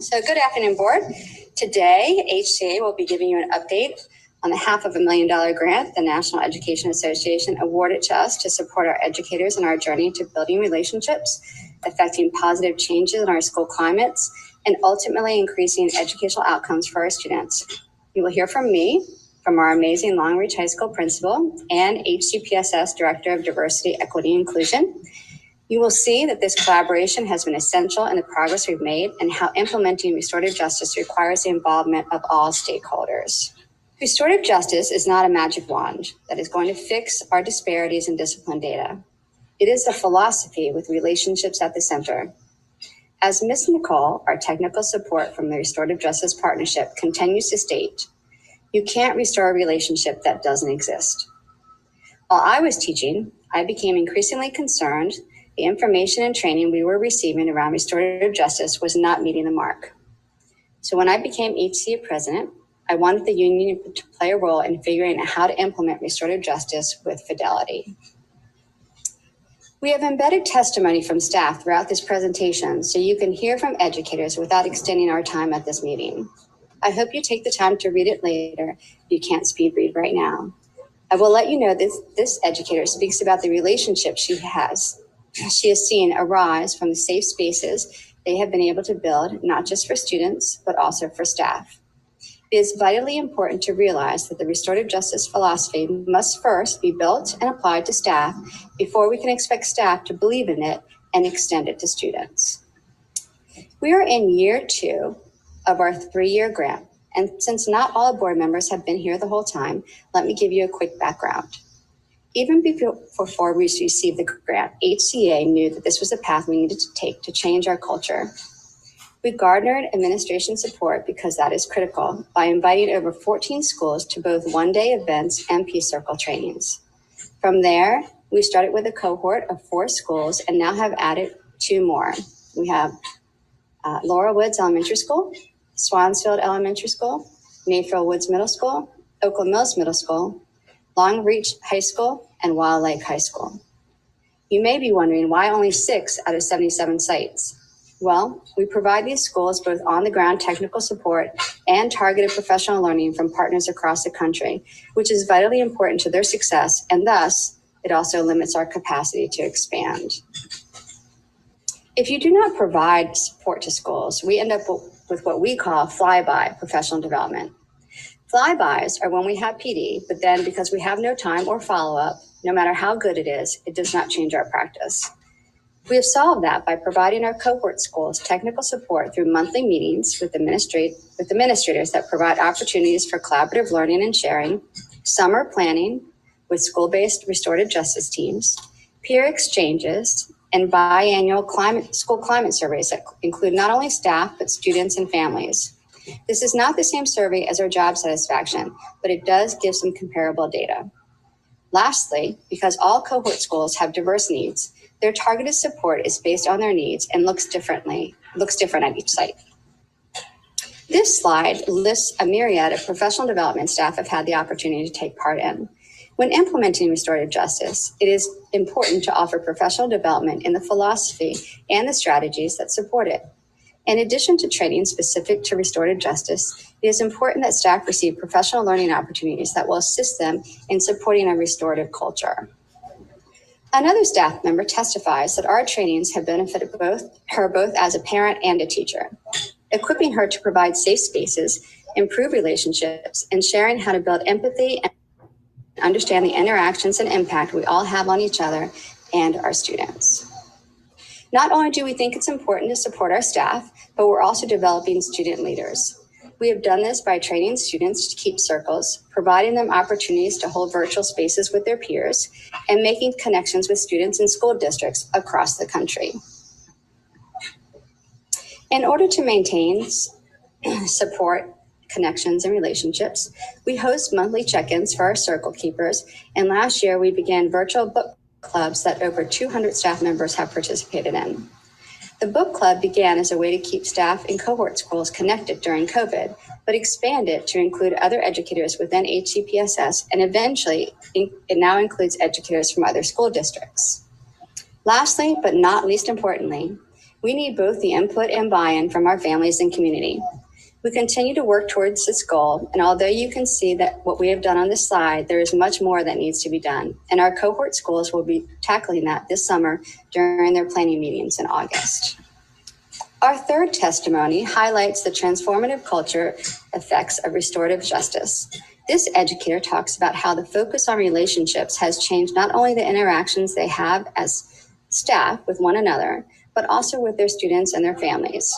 So good afternoon, board. Today, HCEA will be giving you an update on the $500,000 grant the National Education Association awarded to us to support our educators in our journey to building relationships, affecting positive changes in our school climates, and ultimately increasing educational outcomes for our students. You will hear from me, from our amazing Long Reach High School principal and HCPSS Director of Diversity, Equity, and Inclusion. You will see that this collaboration has been essential in the progress we've made and how implementing restorative justice requires the involvement of all stakeholders. Restorative justice is not a magic wand that is going to fix our disparities in discipline data. It is a philosophy with relationships at the center. As Ms. Nicole, our technical support from the Restorative Justice Partnership, continues to state, you can't restore a relationship that doesn't exist. While I was teaching, I became increasingly concerned the information and training we were receiving around restorative justice was not meeting the mark. So when I became HCEA president, I wanted the union to play a role in figuring out how to implement restorative justice with fidelity. We have embedded testimony from staff throughout this presentation so you can hear from educators without extending our time at this meeting. I hope you take the time to read it later if you can't speed read right now. I will let you know this educator speaks about the relationship she has seen arise from the safe spaces they have been able to build, not just for students, but also for staff. It is vitally important to realize that the restorative justice philosophy must first be built and applied to staff before we can expect staff to believe in it and extend it to students. We are in year 2 of our 3-year grant, and since not all board members have been here the whole time, let me give you a quick background. Even before we received the grant, HCEA knew that this was a path we needed to take to change our culture. We garnered administration support because that is critical by inviting over 14 schools to both one-day events and Peace Circle trainings. From there, we started with a cohort of 4 schools and now have added 2 more. We have Laurel Woods Elementary School, Swansfield Elementary School, Mayfield Woods Middle School, Oakland Mills Middle School, Long Reach High School, and Wild Lake High School. You may be wondering why only 6 out of 77 sites. Well, we provide these schools both on-the-ground technical support and targeted professional learning from partners across the country, which is vitally important to their success, and thus, it also limits our capacity to expand. If you do not provide support to schools, we end up with what we call flyby professional development. Flybys are when we have PD, but then because we have no time or follow-up, no matter how good it is, it does not change our practice. We have solved that by providing our cohort schools technical support through monthly meetings with administrators that provide opportunities for collaborative learning and sharing, summer planning with school-based restorative justice teams, peer exchanges, and biannual school climate surveys that include not only staff, but students and families. This is not the same survey as our job satisfaction, but it does give some comparable data. Lastly, because all cohort schools have diverse needs, their targeted support is based on their needs and looks different at each site. This slide lists a myriad of professional development staff have had the opportunity to take part in. When implementing restorative justice, it is important to offer professional development in the philosophy and the strategies that support it. In addition to training specific to restorative justice, it is important that staff receive professional learning opportunities that will assist them in supporting a restorative culture. Another staff member testifies that our trainings have benefited her both as a parent and a teacher, equipping her to provide safe spaces, improve relationships, and sharing how to build empathy and understand the interactions and impact we all have on each other and our students. Not only do we think it's important to support our staff, but we're also developing student leaders. We have done this by training students to keep circles, providing them opportunities to hold virtual spaces with their peers, and making connections with students in school districts across the country. In order to maintain support, connections, and relationships, we host monthly check-ins for our circle keepers, and last year we began virtual book clubs that over 200 staff members have participated in. The book club began as a way to keep staff in cohort schools connected during COVID, but expanded to include other educators within HCPSS, and eventually it now includes educators from other school districts. Lastly, but not least importantly, We need both the input and buy-in from our families and community. We continue to work towards this goal, and although you can see that what we have done on this slide, there is much more that needs to be done, and our cohort schools will be tackling that this summer during their planning meetings in August. Our third testimony highlights the transformative culture effects of restorative justice. This educator talks about how the focus on relationships has changed not only the interactions they have as staff with one another, but also with their students and their families.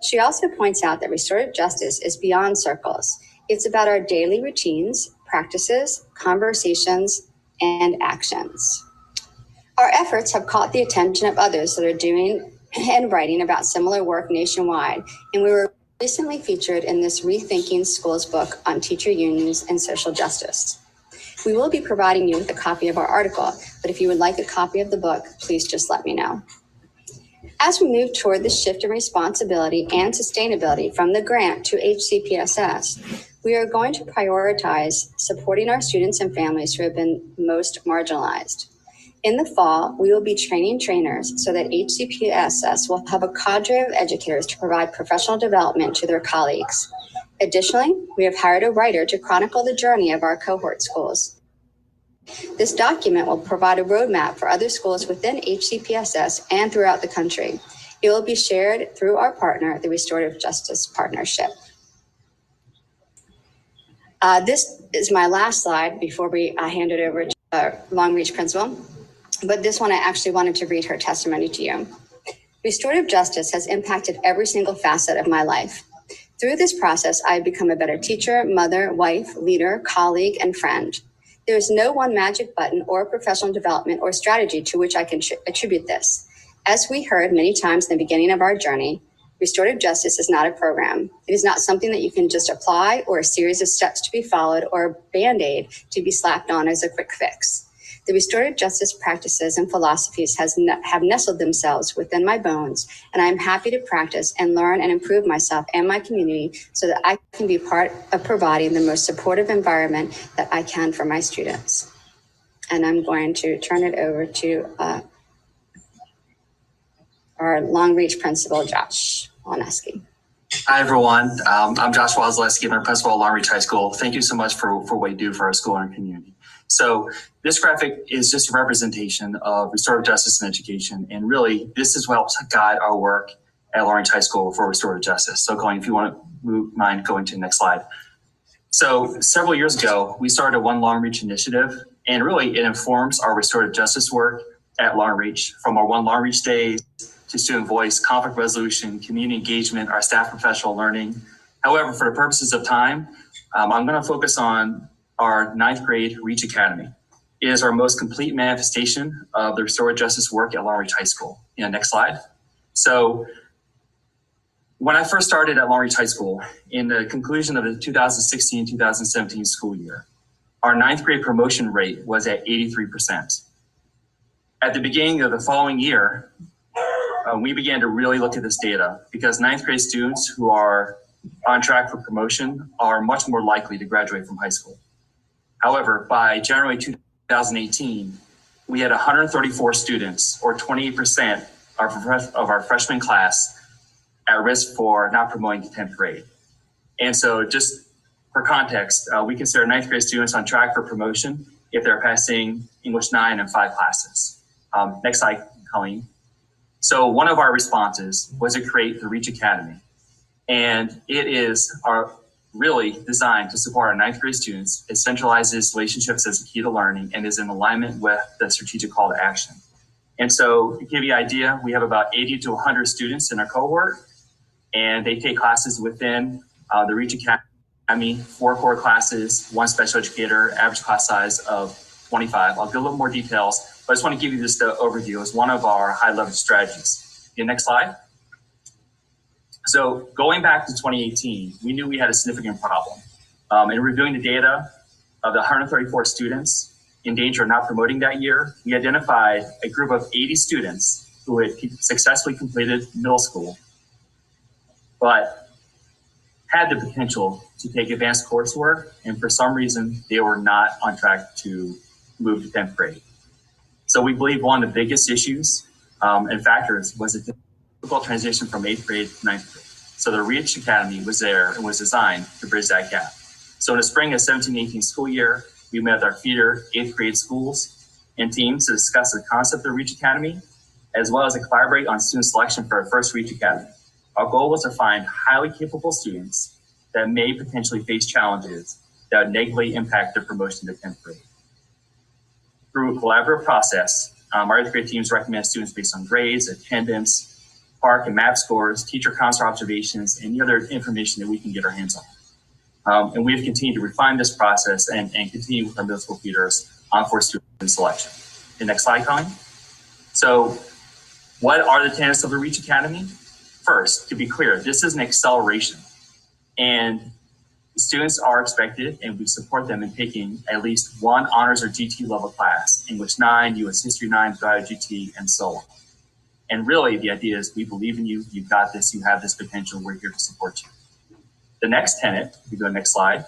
She also points out that restorative justice is beyond circles. It's about our daily routines, practices, conversations, and actions. Our efforts have caught the attention of others that are doing and writing about similar work nationwide, and we were recently featured in this Rethinking Schools book on teacher unions and social justice. We will be providing you with a copy of our article, but if you would like a copy of the book, please just let me know. As we move toward the shift in responsibility and sustainability from the grant to HCPSS, we are going to prioritize supporting our students and families who have been most marginalized. In the fall, we will be training trainers so that HCPSS will have a cadre of educators to provide professional development to their colleagues. Additionally, we have hired a writer to chronicle the journey of our cohort schools. This document will provide a roadmap for other schools within HCPSS and throughout the country. It will be shared through our partner, the Restorative Justice Partnership. This is my last slide before I hand it over to our Long Reach principal. But this one, I actually wanted to read her testimony to you. Restorative justice has impacted every single facet of my life. Through this process, I've become a better teacher, mother, wife, leader, colleague, and friend. There is no one magic button or professional development or strategy to which I can attribute this. As we heard many times in the beginning of our journey, restorative justice is not a program. It is not something that you can just apply or a series of steps to be followed or a Band-Aid to be slapped on as a quick fix. The restorative justice practices and philosophies have nestled themselves within my bones, and I am happy to practice and learn and improve myself and my community so that I can be part of providing the most supportive environment that I can for my students. And I'm going to turn it over to our Long Reach principal, Josh Wasilewski. Hi, everyone. I'm Josh Wasilewski. I'm principal at Long Reach High School. Thank you so much for what you do for our school and our community. So this graphic is just a representation of restorative justice in education. And really, this is what helps guide our work at Long Reach High School for restorative justice. So Colleen, if you want to mind going to the next slide. So several years ago, we started a One Long Reach initiative, and really it informs our restorative justice work at Long Reach, from our One Long Reach days to student voice, conflict resolution, community engagement, our staff professional learning. However, for the purposes of time, I'm going to focus on our 9th grade Reach Academy. It is our most complete manifestation of the restorative justice work at Long Reach High School. Next slide. So when I first started at Long Reach High School, in the conclusion of the 2016-2017 school year, our 9th grade promotion rate was at 83%. At the beginning of the following year, we began to really look at this data because 9th grade students who are on track for promotion are much more likely to graduate from high school. However, by January 2018, we had 134 students, or 28% of our freshman class, at risk for not promoting to 10th grade. And so just for context, we consider 9th grade students on track for promotion if they're passing English 9 and 5 classes. Next slide, Colleen. So one of our responses was to create the Reach Academy. And it is really designed to support our 9th grade students. It centralizes relationships as a key to learning and is in alignment with the strategic call to action. And so to give you an idea, we have about 80 to 100 students in our cohort, and they take classes within the Reach Academy, 4 core classes, 1 special educator, average class size of 25. I'll give a little more details, but I just want to give you this overview as one of our high leverage strategies. Next slide. So going back to 2018, we knew we had a significant problem. In reviewing the data of the 134 students in danger of not promoting that year, we identified a group of 80 students who had successfully completed middle school, but had the potential to take advanced coursework, and for some reason, they were not on track to move to 10th grade. So we believe one of the biggest issues and factors was the difficult transition from 8th grade to 9th grade. So the Reach Academy was there and was designed to bridge that gap. So in the spring of 17-18 school year, we met with our feeder 8th grade schools and teams to discuss the concept of Reach Academy, as well as to collaborate on student selection for our first Reach Academy. Our goal was to find highly capable students that may potentially face challenges that would negatively impact their promotion to 10th grade. Through a collaborative process, our 8th grade teams recommend students based on grades, attendance, park and map scores, teacher constant observations, and any other information that we can get our hands on. And we've continued to refine this process and continue with our middle school feeders for student selection. The next slide, Colleen. So what are the tenets of the Reach Academy? First, to be clear, this is an acceleration, and students are expected, and we support them in taking at least one honors or GT level class, English 9, US History 9, Bio GT, and so on. And really, the idea is we believe in you, you've got this, you have this potential, we're here to support you. The next tenet, if you go to the next slide,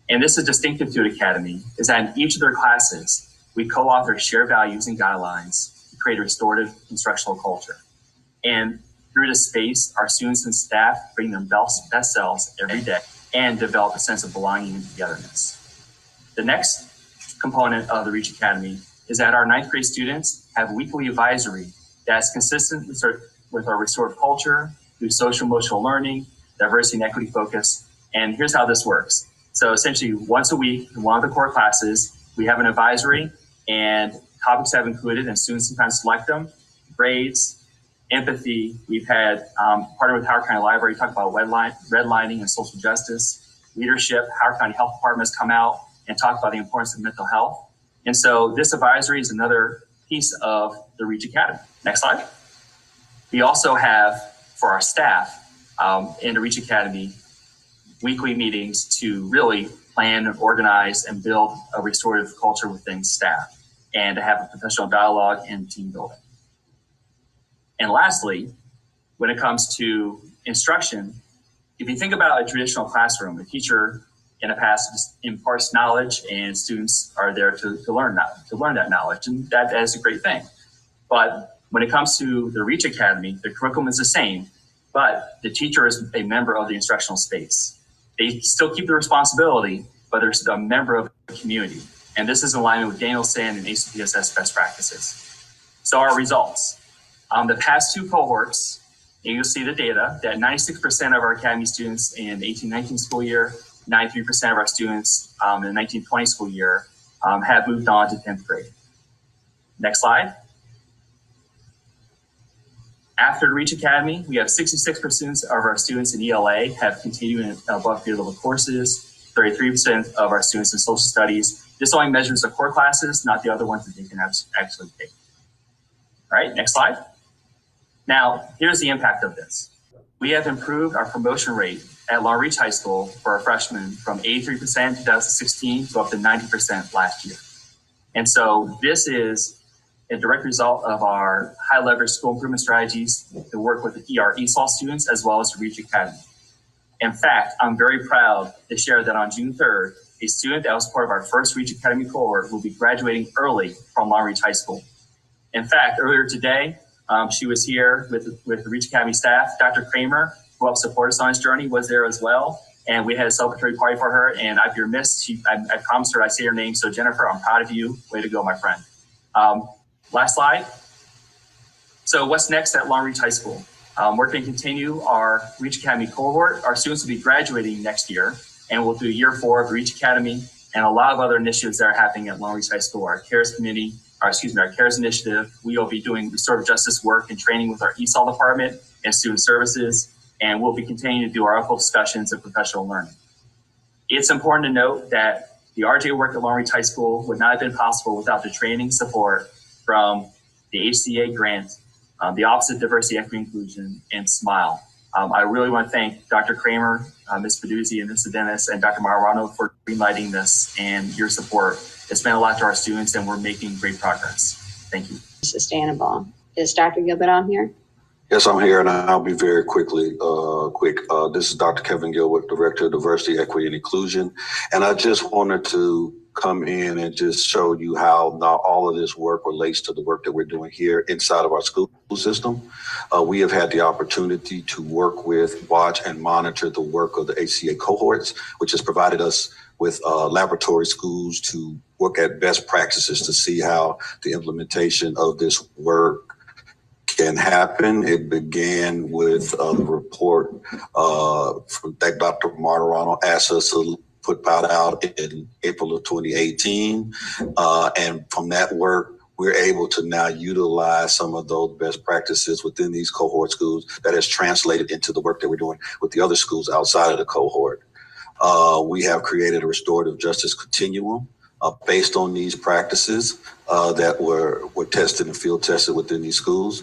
and this is distinctive to the Academy, is that in each of their classes, we co-author shared values and guidelines to create a restorative instructional culture. And through this space, our students and staff bring their best selves every day and develop a sense of belonging and togetherness. The next component of the Reach Academy is that our 9th grade students have weekly advisory that's consistent with our restorative culture through social emotional learning, diversity and equity focus. And here's how this works. So essentially once a week in one of the core classes, we have an advisory and topics have included, and students sometimes select them, grades, empathy. We've had partnered with Howard County Library, talk about redlining and social justice, leadership. Howard County Health Department has come out and talked about the importance of mental health. And so this advisory is another piece of the Reach Academy. Next slide. We also have, for our staff in the Reach Academy, weekly meetings to really plan and organize and build a restorative culture within staff and to have a professional dialogue and team building. And lastly, when it comes to instruction, if you think about a traditional classroom, a teacher in the past just imparts knowledge and students are there to learn that knowledge, and that is a great thing. But when it comes to the Reach Academy, the curriculum is the same, but the teacher is a member of the instructional space. They still keep the responsibility, but they're a member of the community. And this is in alignment with Danielson and HCPSS best practices. So our results. The past two cohorts, and you'll see the data, that 96% of our Academy students in the 18-19 school year, 93% of our students in the 19-20 school year have moved on to 10th grade. Next slide. After the Reach Academy, we have 66% of our students in ELA have continuing above grade level courses, 33% of our students in social studies. This only measures the core classes, not the other ones that they can actually take. All right, next slide. Now, here's the impact of this. We have improved our promotion rate at Long Reach High School for our freshmen from 83% in 2016 to up to 90% last year. And so this is a direct result of our high leverage school improvement strategies to work with the ESOL students as well as the Reach Academy. In fact, I'm very proud to share that on June 3rd, a student that was part of our first Reach Academy cohort will be graduating early from Long Reach High School. In fact, earlier today, she was here with the Reach Academy staff. Dr. Kramer, who helped support us on this journey, was there as well. And we had a celebratory party for her. And I'd be remiss, I promised her I'd say her name. So Jennifer, I'm proud of you. Way to go, my friend. Last slide. So what's next at Long Reach High School? We're going to continue our Reach Academy cohort. Our students will be graduating next year, and we'll do year 4 of Reach Academy and a lot of other initiatives that are happening at Long Reach High School. Our CARES committee, our CARES initiative. We will be doing restorative justice work and training with our ESOL department and student services, and we'll be continuing to do our upward discussions of professional learning. It's important to note that the RJ work at Long Reach High School would not have been possible without the training support from the HCEA grant, the Office of Diversity, Equity, Inclusion, and SMILE. I really want to thank Dr. Kramer, Ms. Peduzzi, and Ms. Dennis, and Dr. Marano for greenlighting this and your support. It's meant a lot to our students, and we're making great progress. Thank you. Sustainable. Is Dr. Gilbert on here? Yes, I'm here, and I'll be very quick. This is Dr. Kevin Gilbert, Director of Diversity, Equity, and Inclusion. And I just wanted to come in and just show you how now all of this work relates to the work that we're doing here inside of our school system. We have had the opportunity to work with, watch, and monitor the work of the HCEA cohorts, which has provided us with laboratory schools to work at best practices to see how the implementation of this work can happen. It began with the report that Dr. Martirano asked us to put out in April of 2018. And from that work, we're able to now utilize some of those best practices within these cohort schools that has translated into the work that we're doing with the other schools outside of the cohort. We have created a restorative justice continuum based on these practices that were tested and field tested within these schools.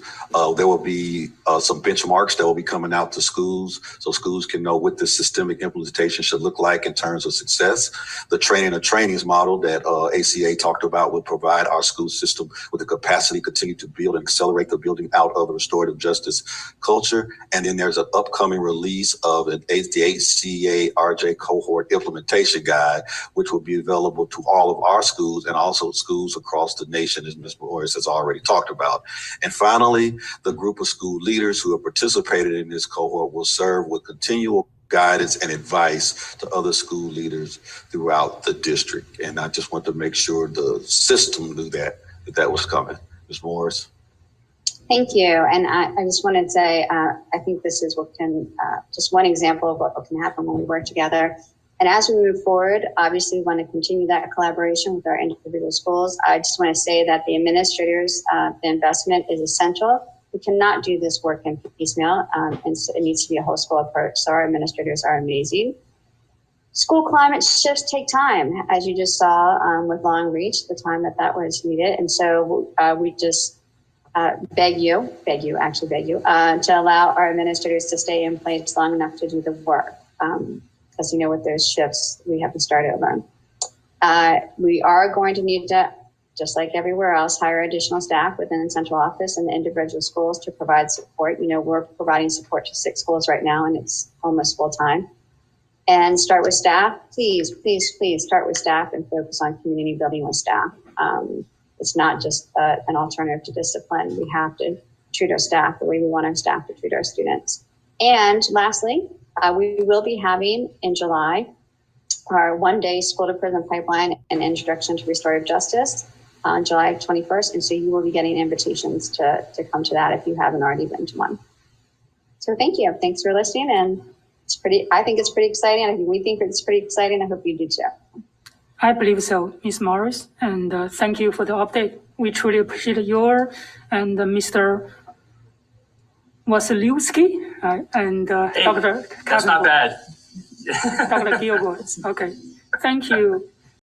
There will be some benchmarks that will be coming out to schools so schools can know what the systemic implementation should look like in terms of success. The training of trainings model that HCEA talked about will provide our school system with the capacity to continue to build and accelerate the building out of the restorative justice culture. And then there's an upcoming release of the HCEA RJ cohort implementation guide, which will be available to all of our schools and also schools across the nation, as Ms. Morris has already talked about. And finally, the group of school leaders who have participated in this cohort will serve with continual guidance and advice to other school leaders throughout the district. And I just want to make sure the system knew that was coming. Ms. Morris. Thank you. And I just wanted to say, I think this is what can, just one example of what can happen when we work together. And as we move forward, obviously we want to continue that collaboration with our individual schools. I just want to say that the administrators, the investment is essential. We cannot do this work in piecemeal, and so it needs to be a whole school approach. So our administrators are amazing. School climate shifts take time, as you just saw with Long Reach, the time that was needed. And so we just beg you to allow our administrators to stay in place long enough to do the work. As you know, with those shifts, we have to start over. We are going to need to, just like everywhere else, hire additional staff within the central office and the individual schools to provide support. You know, we're providing support to 6 schools right now, and it's almost full time. And start with staff. Please, please, please start with staff and focus on community building with staff. It's not just an alternative to discipline. We have to treat our staff the way we want our staff to treat our students. And lastly, we will be having in July our 1-day school to prison pipeline and introduction to restorative justice on July 21st. And so you will be getting invitations to come to that if you haven't already been to one. So thank you. Thanks for listening. And I think it's pretty exciting. I think we think it's pretty exciting. I hope you do too. I believe so, Ms. Morris. And thank you for the update. We truly appreciate your and Mr. Wasilewski and hey, Dr. That's not bad. Dr. Gilbert. Okay. Thank you.